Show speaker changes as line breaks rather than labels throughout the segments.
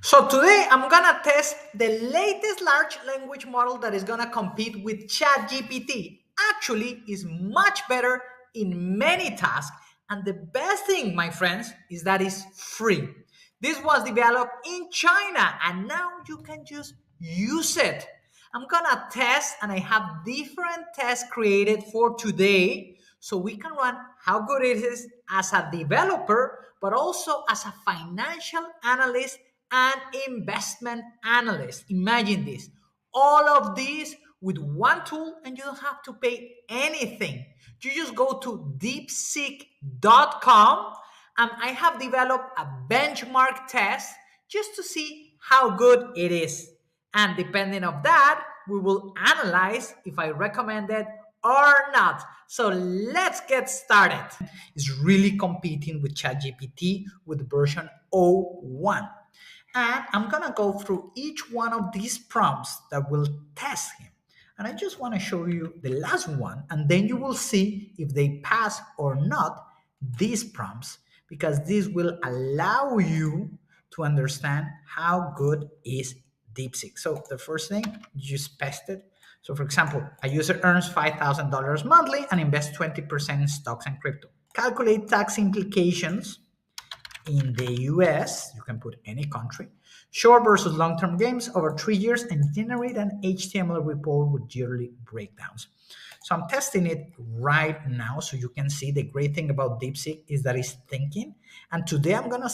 So today I'm gonna test the latest large language model that is gonna compete with ChatGPT. Actually, is much better in many tasks, and the best thing, my friends, is that it's free. This was developed in China, and now you can just use it. I'm gonna test, and I have different tests created for today, so we can run how good it is as a developer, but also as a financial analyst and investment analyst. Imagine this. All of these with one tool, and you don't have to pay anything. You just go to deepseek.com, and I have developed a benchmark test just to see how good it is. And depending on that, we will analyze if I recommend it or not. So let's get started. It's really competing with ChatGPT with version 01. And I'm going to go through each one of these prompts that will test him. And I just want to show you the last one, and then you will see if they pass or not these prompts, because this will allow you to understand how good is Deepseek. So the first thing, you just paste it. So for example, a user earns $5,000 monthly and invests 20% in stocks and crypto. Calculate tax implications in the US, you can put any country, short versus long-term games over 3 years, and generate an HTML report with yearly breakdowns. So I'm testing it right now, so you can see the great thing about Deepseek is that it's thinking. And today I'm gonna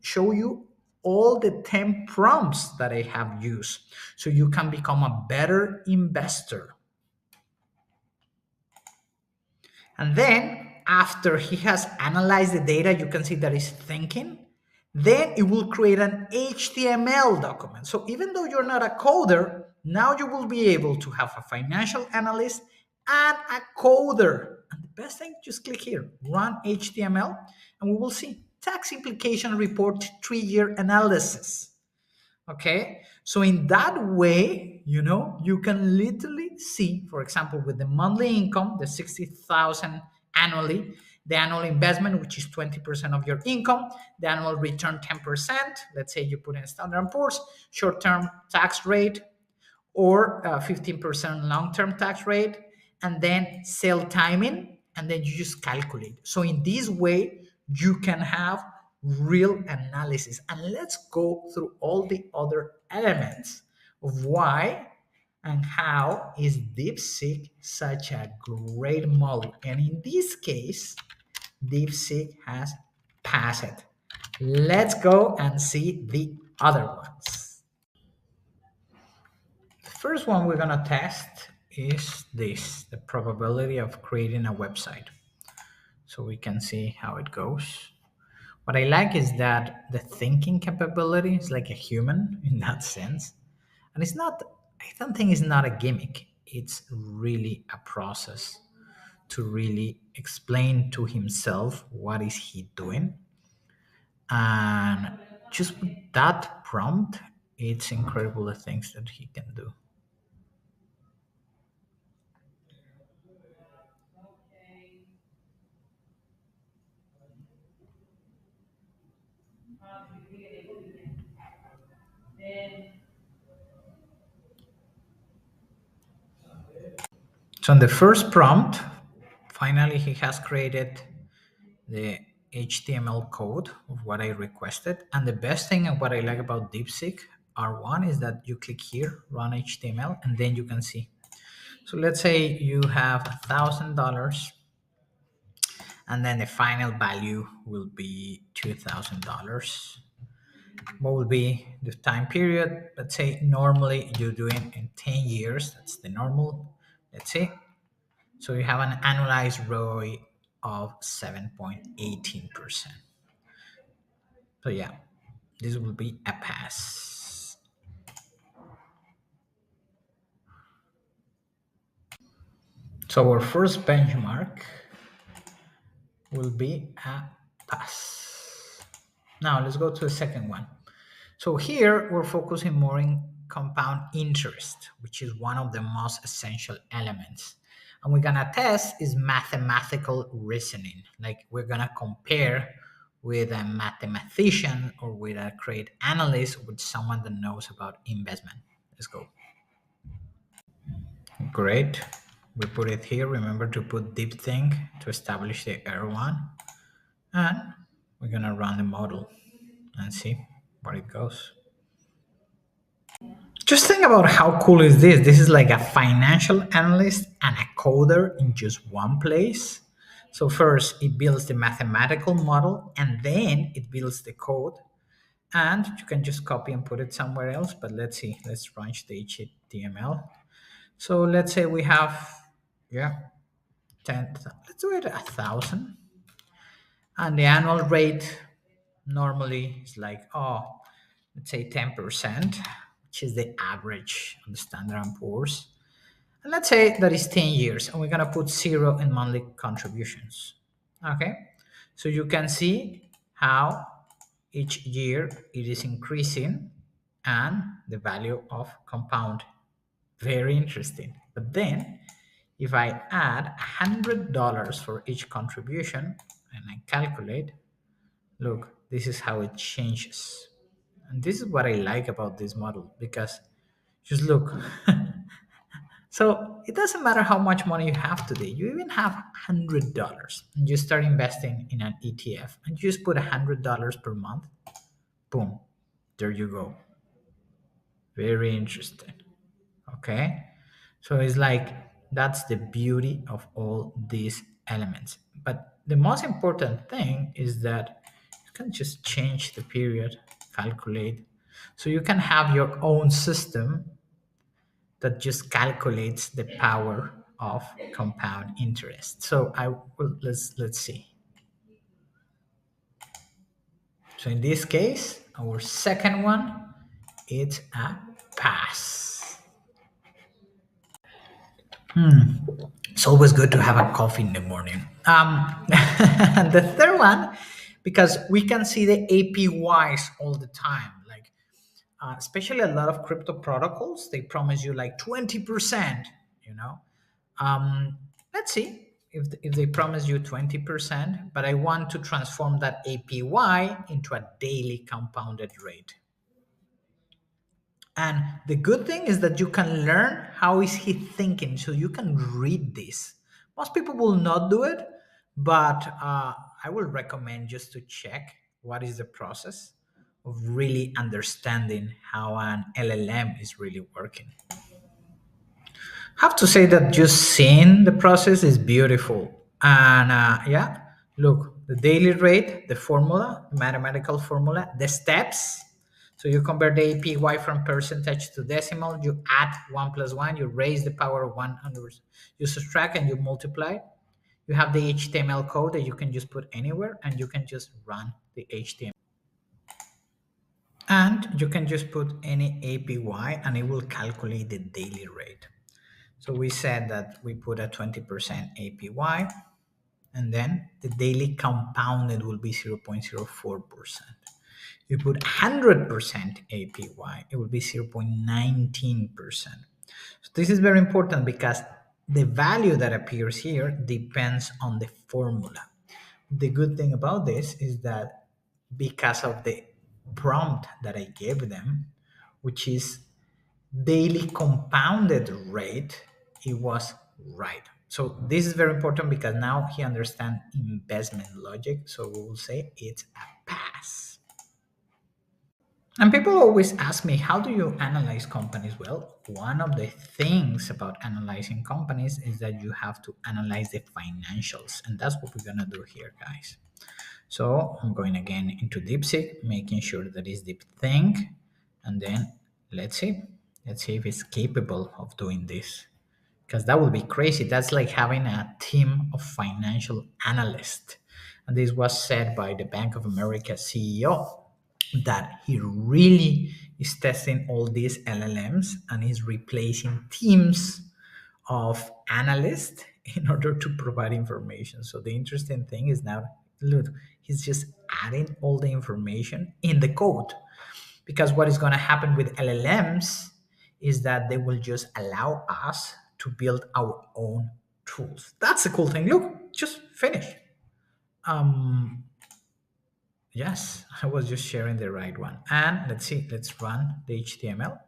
show you all the 10 prompts that I have used, so you can become a better investor. And then after he has analyzed the data, you can see that he's thinking. Then it will create an HTML document. So even though you're not a coder, now you will be able to have a financial analyst and a coder. And the best thing, just click here, run HTML, and we will see tax implication report 3-year analysis. Okay, so in that way, you can literally see, for example, with the monthly income, the 60,000 annually, the annual investment, which is 20% of your income, the annual return 10%. Let's say you put in Standard & Poor's, short-term tax rate, or 15% long-term tax rate, and then sale timing, and then you just calculate. So in this way, you can have real analysis. And let's go through all the other elements of why and how is Deepseek such a great model. And in this case, Deepseek has passed it. Let's go and see the other ones. The first one we're going to test is this, the probability of creating a website. So we can see how it goes. What I like is that the thinking capability is like a human in that sense. And it's not, I don't think it's not a gimmick. It's really a process to really explain to himself what is he doing. And just with that prompt, it's incredible the things that he can do. So in the first prompt, finally he has created the HTML code of what I requested. And the best thing and what I like about Deepseek R1 is that you click here, run HTML, and then you can see. So let's say you have $1,000, and then the final value will be $2,000. What will be the time period? Let's say normally you're doing in 10 years. That's the normal. Let's see. So you have an annualized ROI of 7.18%. So yeah, this will be a pass. So our first benchmark will be a pass. Now let's go to the second one. So here we're focusing more in compound interest, which is one of the most essential elements. And we're gonna test is mathematical reasoning. Like we're gonna compare with a mathematician or with a great analyst, with someone that knows about investment. Let's go. Great. We put it here. Remember to put deep think to establish the R1. And we're going to run the model and see where it goes. Just think about how cool is this. This is like a financial analyst and a coder in just one place. So first it builds the mathematical model and then it builds the code. And you can just copy and put it somewhere else. But let's see. Let's run the HTML. So let's say we have, yeah, 10. Let's do it 1,000. And the annual rate normally is like, let's say 10%, which is the average on the Standard and Poor's. And let's say that is 10 years, and we're gonna put zero in monthly contributions. Okay, so you can see how each year it is increasing and the value of compound. Very interesting. But then if I add $100 for each contribution and I calculate, look, this is how it changes. And this is what I like about this model, because just look. So it doesn't matter how much money you have today. You even have $100 and you start investing in an ETF and you just put $100 per month. Boom, there you go. Very interesting. Okay, so it's like that's the beauty of all these elements. But the most important thing is that you can just change the period, calculate, so you can have your own system that just calculates the power of compound interest. So I will, let's see. So in this case, our second one, it's a pass. It's always good to have a coffee in the morning. And the third one, because we can see the APYs all the time, like especially a lot of crypto protocols, they promise you like 20%, you know. Um, let's see if they promise you 20%, but I want to transform that APY into a daily compounded rate. And the good thing is that you can learn how is he thinking, so you can read this. Most people will not do it, but I will recommend just to check what is the process of really understanding how an LLM is really working. Have to say that just seeing the process is beautiful. And yeah, look, the daily rate, the formula, the mathematical formula, the steps. So you convert the APY from percentage to decimal, you add 1 plus 1, you raise the power of 100, you subtract and you multiply. You have the HTML code that you can just put anywhere and you can just run the HTML. And you can just put any APY and it will calculate the daily rate. So we said that we put a 20% APY and then the daily compounded will be 0.04%. You put 100% APY, it will be 0.19%. So this is very important because the value that appears here depends on the formula. The good thing about this is that because of the prompt that I gave them, which is daily compounded rate, it was right. So this is very important because now he understands investment logic. So we will say it's a pass. And people always ask me, how do you analyze companies? Well, one of the things about analyzing companies is that you have to analyze the financials. And that's what we're going to do here, guys. So I'm going again into Deepseek, making sure that it's deep think. And then let's see. Let's see if it's capable of doing this. Because that would be crazy. That's like having a team of financial analysts. And this was said by the Bank of America CEO that he really is testing all these LLMs and is replacing teams of analysts in order to provide information. So the interesting thing is now, look, he's just adding all the information in the code. Because what is going to happen with LLMs is that they will just allow us to build our own tools. That's the cool thing. Look, just finish. Um, Yes, I was just sharing the right one. And let's see, let's run the HTML.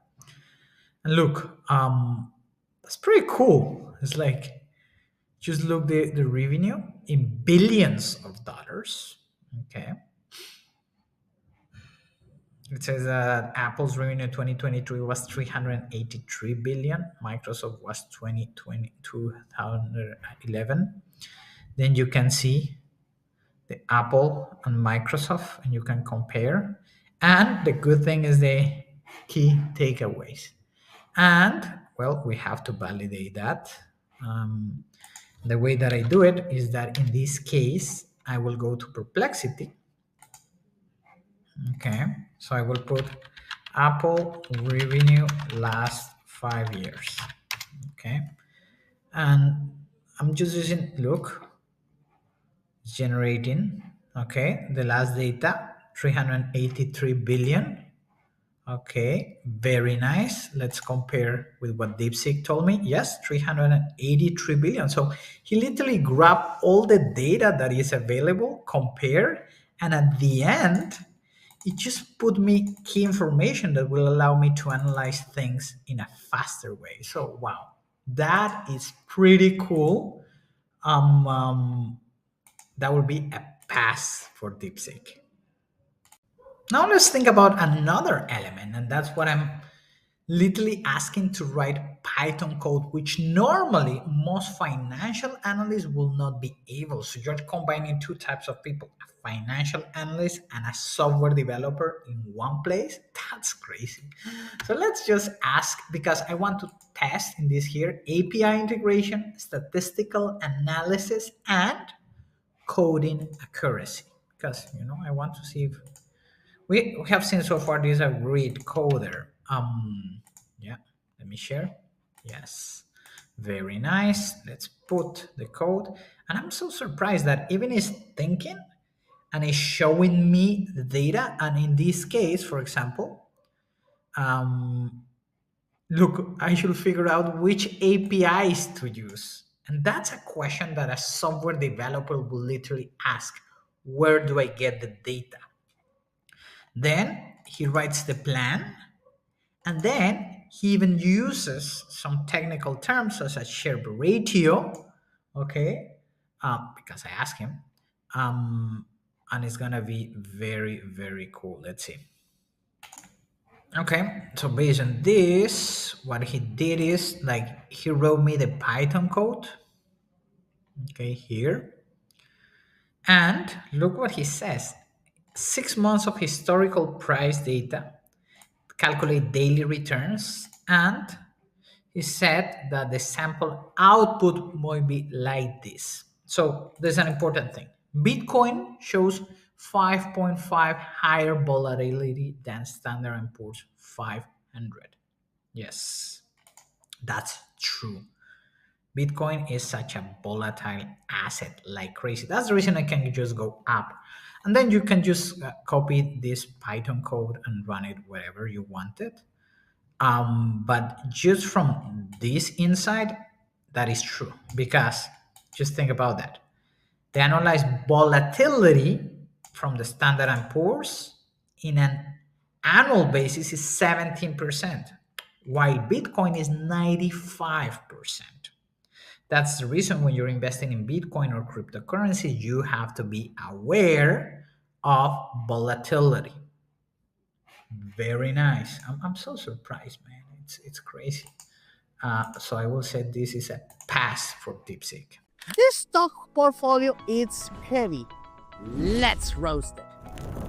And look, that's pretty cool. It's like, just look the revenue in billions of dollars. Okay. It says that Apple's revenue in 2023 was 383 billion. Microsoft was 2011. Then you can see the Apple and Microsoft, and you can compare. And the good thing is the key takeaways. And well, we have to validate that. Um, the way that I do it is that in this case, I will go to Perplexity. Okay, so I will put Apple revenue last 5 years. Okay, and I'm just using look, it's generating. Okay, the last data 383 billion. Okay, very nice. Let's compare with what Deepseek told me. Yes, 383 billion. So he literally grabbed all the data that is available, compared, and at the end, it just put me key information that will allow me to analyze things in a faster way. So wow, that is pretty cool. That would be a pass for Deepseek. Now let's think about another element, and that's what I'm literally asking to write Python code, which normally most financial analysts will not be able. So you're combining two types of people, a financial analyst and a software developer in one place. That's crazy. So let's just ask, because I want to test in this here API integration, statistical analysis, and coding accuracy. Because I want to see if we have seen so far this is a great coder. Yeah, let me share. Yes, very nice. Let's put the code. And I'm so surprised that even is thinking and is showing me the data. And in this case, for example, um, look, I should figure out which APIs to use. And that's a question that a software developer will literally ask. Where do I get the data? Then he writes the plan, and then he even uses some technical terms such as share ratio, okay, because I asked him, and it's gonna be very, very cool. Let's see. Okay, so based on this, what he did is like he wrote me the Python code, okay, here, and look what he says: 6 months of historical price data, calculate daily returns, and he said that the sample output might be like this. So there's an important thing. Bitcoin shows 5.5 higher volatility than Standard & Poor's 500. Yes, that's true. Bitcoin is such a volatile asset like crazy. That's the reason I can just go up. And then you can just copy this Python code and run it wherever you want it. But just from this insight, that is true. Because just think about that. They analyze volatility from the Standard and Poor's in an annual basis is 17%, while Bitcoin is 95%. That's the reason when you're investing in Bitcoin or cryptocurrency, you have to be aware of volatility. Very nice. I'm so surprised, man. It's crazy. So I will say this is a pass for Deepseek.
This stock portfolio is heavy. Let's roast it.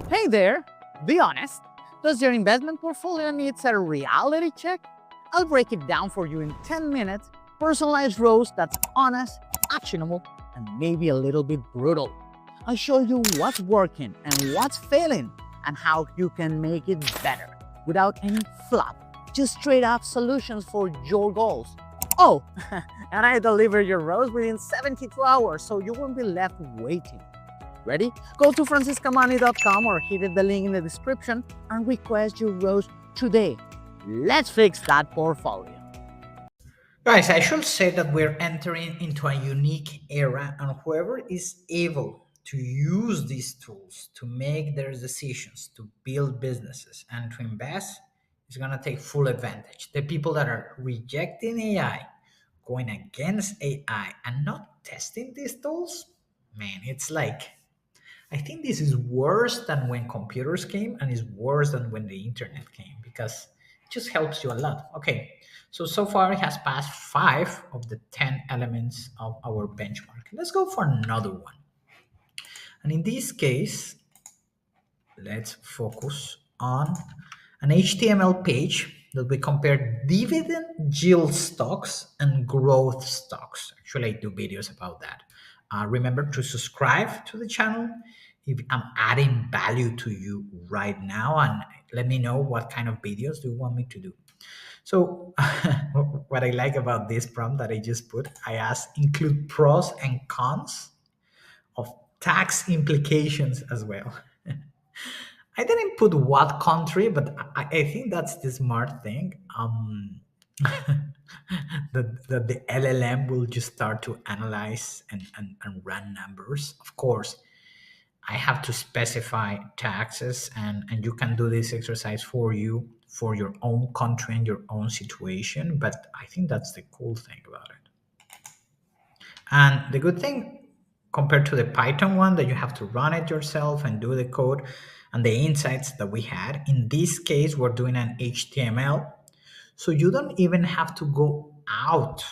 Hey there, be honest. Does your investment portfolio needs a reality check? I'll break it down for you in 10 minutes. Personalized roast that's honest, actionable, and maybe a little bit brutal. I'll show you what's working and what's failing and how you can make it better without any fluff. Just straight up solutions for your goals. Oh, and I deliver your roast within 72 hours, so you won't be left waiting. Ready? Go to franciscamoney.com or hit the link in the description and request your roast today. Let's fix that portfolio.
Guys, I should say that we're entering into a unique era, and whoever is able to use these tools to make their decisions, to build businesses, and to invest is going to take full advantage. The people that are rejecting AI, going against AI, and not testing these tools, man, it's like, I think this is worse than when computers came and is worse than when the internet came because it just helps you a lot. Okay, so far it has passed 5 of the 10 elements of our benchmark. Let's go for another one. And in this case, let's focus on an HTML page that we compare dividend yield stocks and growth stocks. Actually, I do videos about that. Remember to subscribe to the channel if I'm adding value to you right now, and let me know what kind of videos do you want me to do. So what I like about this prompt that I just put, I asked include pros and cons of tax implications as well. I didn't put what country, but I think that's the smart thing. The LLM will just start to analyze and run numbers. Of course, I have to specify taxes, and you can do this exercise for you for your own country and your own situation. But I think that's the cool thing about it. And the good thing compared to the Python one that you have to run it yourself and do the code and the insights that we had, in this case, we're doing an HTML. So you don't even have to go out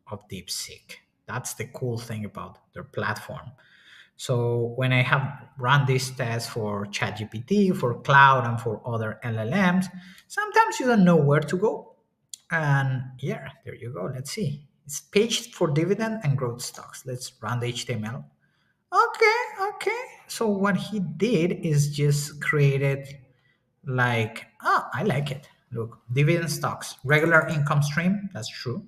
of DeepSeek. That's the cool thing about their platform. So when I have run this test for ChatGPT, for Cloud, and for other LLMs, sometimes you don't know where to go. And yeah, there you go. Let's see. It's paged for dividend and growth stocks. Let's run the HTML. Okay. So what he did is just created like, oh, I like it. Look, dividend stocks, regular income stream. That's true.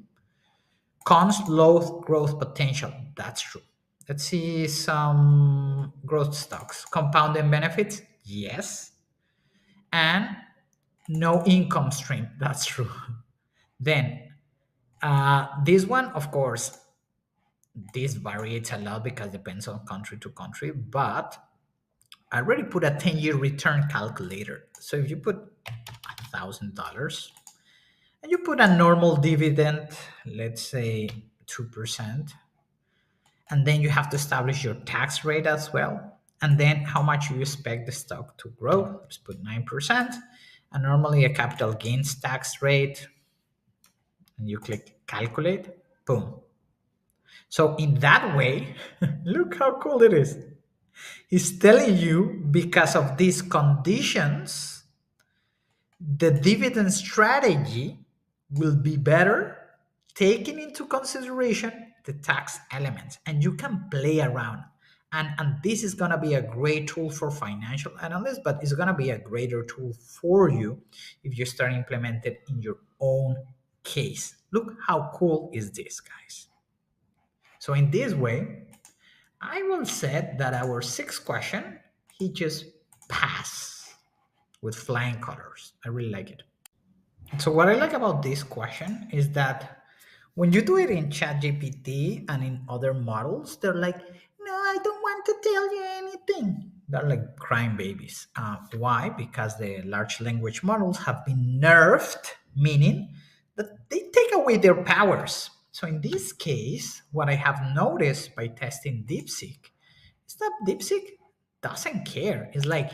Cons, low growth potential. That's true. Let's see some growth stocks. Compounding benefits. Yes. And no income stream. That's true. Then this one, of course, this varies a lot because it depends on country to country, but I already put a 10-year return calculator. So if you put $1,000 and you put a normal dividend, let's say 2%, and then you have to establish your tax rate as well, and then how much you expect the stock to grow, just put 9%, and normally a capital gains tax rate, and you click calculate, boom. So in that way, look how cool it is. He's telling you because of these conditions, the dividend strategy will be better, taking into consideration the tax elements, and you can play around. And this is going to be a great tool for financial analysts, but it's going to be a greater tool for you if you start implementing it in your own case. Look how cool is this, guys. So in this way, I will say that our sixth question, he just passed with flying colors. I really like it. So what I like about this question is that when you do it in ChatGPT and in other models, they're like, "No, I don't want to tell you anything." They're like crying babies. Why? Because the large language models have been nerfed, meaning that they take away their powers. So in this case, what I have noticed by testing DeepSeek is that Deepseek doesn't care. It's like,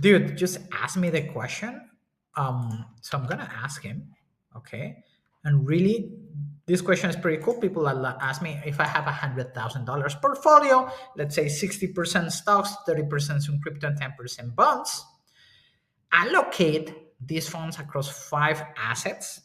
dude, just ask me the question. So I'm gonna ask him, okay? And really, this question is pretty cool. People ask me if I have $100,000 portfolio, let's say 60% stocks, 30% in crypto, and 10% bonds. Allocate these funds across 5 assets,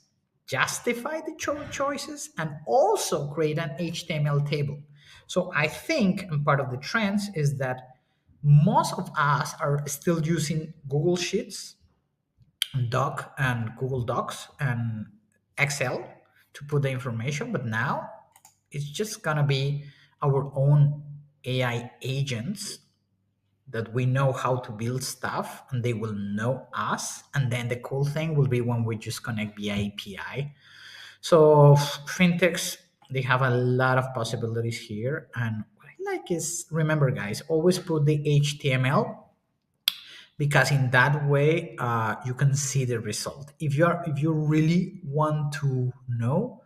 justify the choices, and also create an HTML table. So I think, and part of the trends is that most of us are still using Google Sheets, Doc, and Google Docs, and Excel to put the information, but now it's just gonna be our own AI agents that we know how to build stuff and they will know us. And then the cool thing will be when we just connect via API. So fintechs, they have a lot of possibilities here. And what I like is, remember guys, always put the HTML, because in that way you can see the result. If you really want to know,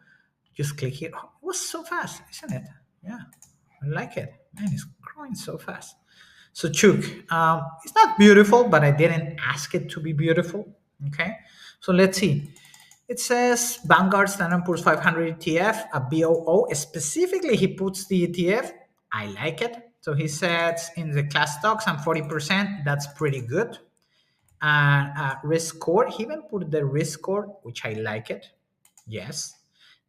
just click here. Oh, it was so fast, isn't it? Yeah, I like it. Man, it's growing so fast. So Chuk, it's not beautiful, but I didn't ask it to be beautiful. Okay, so let's see. It says Vanguard Standard Poor's 500 ETF, a BOO. Specifically, he puts the ETF. I like it. So he says in the class stocks, I'm 40%. That's pretty good. Risk score, he even put the risk score, which I like it. Yes.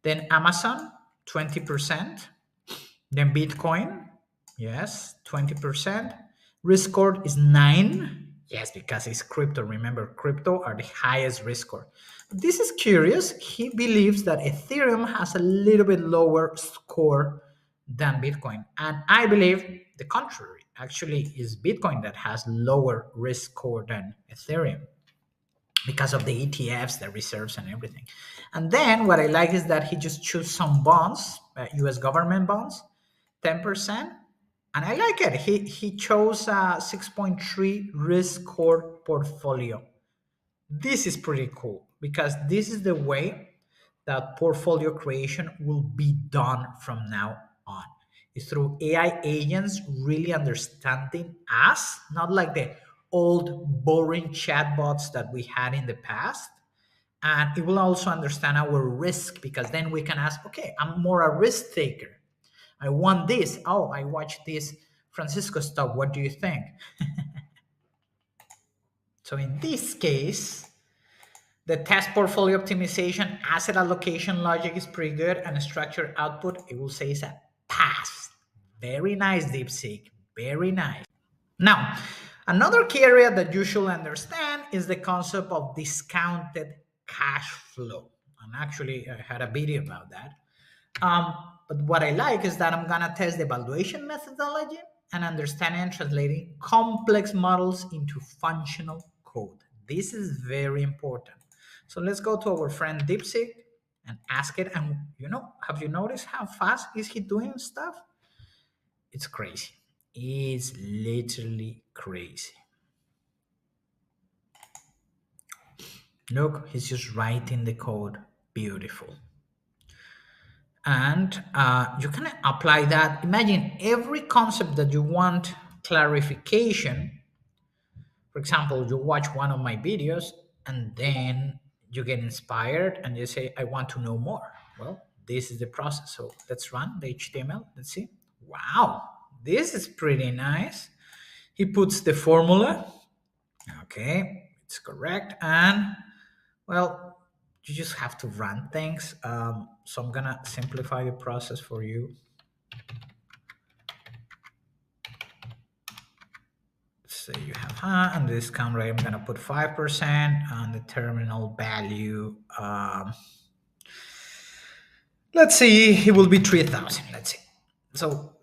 Then Amazon, 20%. Then Bitcoin, yes, 20%. Risk score is 9. Yes, because it's crypto. Remember, crypto are the highest risk score. This is curious. He believes that Ethereum has a little bit lower score than Bitcoin. And I believe the contrary. Actually, is Bitcoin that has lower risk score than Ethereum because of the ETFs, the reserves, and everything. And then what I like is that he just chose some bonds, US government bonds, 10%. And I like it. He chose a 6.3 risk score portfolio. This is pretty cool because this is the way that portfolio creation will be done from now on. It's through AI agents really understanding us, not like the old boring chatbots that we had in the past. And it will also understand our risk, because then we can ask, okay, I'm more a risk taker. I want this. Oh, I watched this Francisco stock. What do you think? So in this case, the test portfolio optimization, asset allocation logic is pretty good, and structured output, it will say is a pass. Very nice, Deepseek. Very nice. Now, another key area that you should understand is the concept of discounted cash flow. And actually, I had a video about that. Um, but what I like is that I'm gonna test the evaluation methodology and understanding and translating complex models into functional code. This is very important. So let's go to our friend Deepseek and ask it. And have you noticed how fast is he doing stuff? It's crazy. It's literally crazy. Look, he's just writing the code. Beautiful. And you can apply that. Imagine every concept that you want clarification. For example, you watch one of my videos and then you get inspired and you say, I want to know more. Well, this is the process. So let's run the HTML. Let's see. Wow, this is pretty nice. He puts the formula. Okay, it's correct. And well, you just have to run things. So I'm gonna simplify the process for you. Say you have and the discount rate, I'm gonna put 5% on the terminal value. Let's see, it will be 3,000. Let's see. So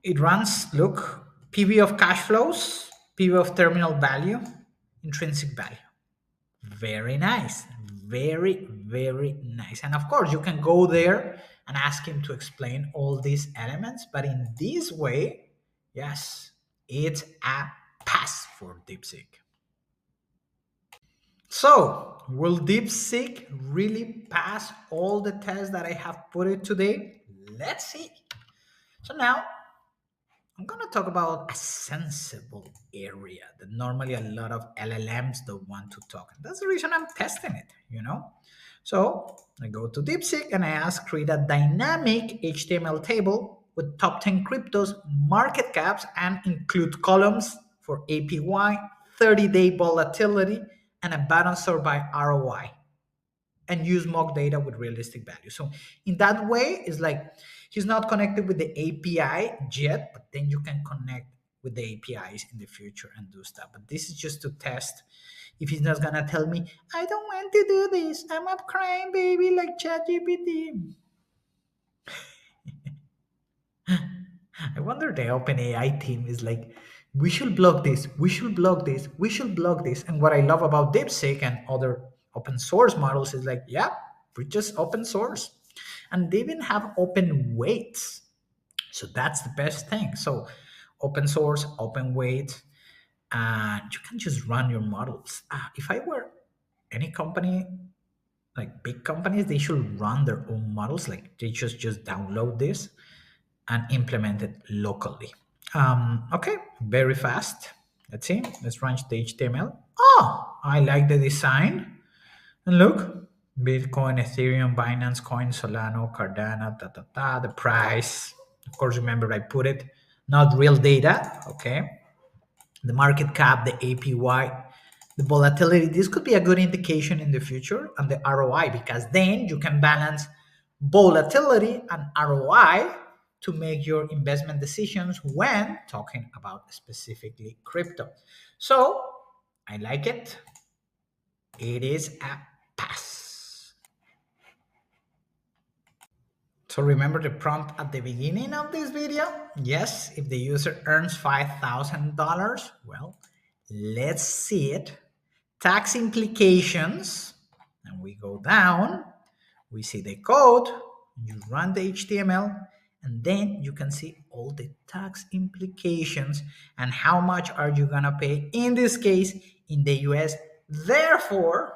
it runs, look, PV of cash flows, PV of terminal value, intrinsic value. Very nice. Very, very nice. And of course, you can go there and ask him to explain all these elements. But in this way, yes, it's a pass for Deepseek. So, will Deepseek really pass all the tests that I have put it today? Let's see. So now I'm going to talk about a sensible area that normally a lot of LLMs don't want to talk. That's the reason I'm testing it. So I go to Deepseek and I ask, create a dynamic HTML table with top 10 cryptos, market caps, and include columns for APY, 30-day volatility, and a balance sort by ROI, and use mock data with realistic value. So in that way, it's like he's not connected with the API yet, but then you can connect with the APIs in the future and do stuff. But this is just to test if he's not gonna tell me, I don't want to do this. I'm a crying baby like ChatGPT. I wonder the OpenAI team is like, we should block this, we should block this, we should block this. And what I love about Deepseek and other open source models is like, yeah, we're just open source. And they even have open weights. So that's the best thing. So open source, open weight, and you can just run your models. If I were any company, like big companies, they should run their own models. Like they just download this and implement it locally. Okay, very fast. Let's see. Let's run the HTML. Oh, I like the design. And look, Bitcoin, Ethereum, Binance Coin, Solano, Cardano, the price. Of course, remember I put it, not real data. Okay, the market cap, the APY, the volatility. This could be a good indication in the future, and the ROI, because then you can balance volatility and ROI to make your investment decisions when talking about specifically crypto. So I like it. It is a pass. So remember the prompt at the beginning of this video? Yes, if the user earns $5,000, well, let's see it. Tax implications, and we go down, we see the code, you run the HTML, and then you can see all the tax implications and how much are you gonna pay, in this case, in the US. Therefore,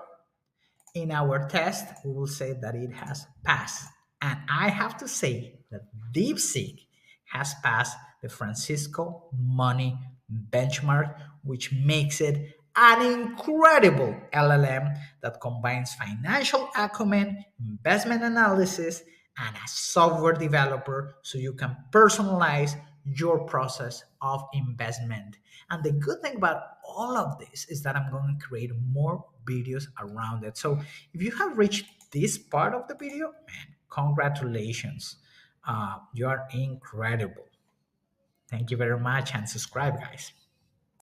in our test, we will say that it has passed. And I have to say that Deepseek has passed the Francisco Money benchmark, which makes it an incredible LLM that combines financial acumen, investment analysis, and a software developer so you can personalize your process of investment. And the good thing about all of this is that I'm going to create more videos around it. So if you have reached this part of the video, man, congratulations. You are incredible. Thank you very much and subscribe, guys.